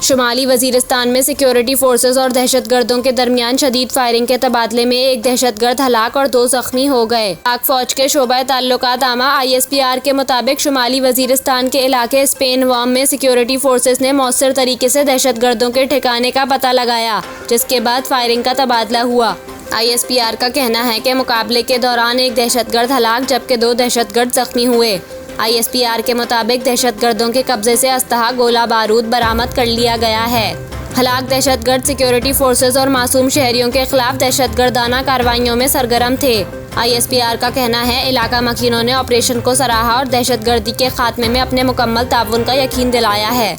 शुमाली वजीरिस्तान में security forces और दहशतगर्दों के दरमियान शदीद फायरिंग के तबादले में एक दहशतगर्द हलाक और 2 जख्मी हो गए। पाक फौज के शोबा ताल्लुकात आमा ISPR के मुताबिक शुमाली वजीरिस्तान के इलाके स्पेन वाम में सिक्योरिटी फोर्सेस ने मौसर तरीके से दहशतगर्दों के ठिकाने का पता लगाया, जिसके बाद फायरिंग का तबादला हुआ। ISPR का कहना है कि मुकाबले के दौरान एक दहशतगर्द हलाक जबकि 2 दहशतगर्द जख्मी हुए। ISPR के मुताबिक दहशतगर्दों के कब्जे से अस्तहा गोला बारूद बरामद कर लिया गया है। हलाक दहशतगर्द सिक्योरिटी फोर्सेस और मासूम शहरियों के खिलाफ दहशतगर्दाना कार्रवाइयों में सरगर्म थे। ISPR का कहना है इलाका मकीनों ने ऑपरेशन को सराहा और दहशतगर्दी के खात्मे में अपने मुकम्मल ताउन का यकीन दिलाया है।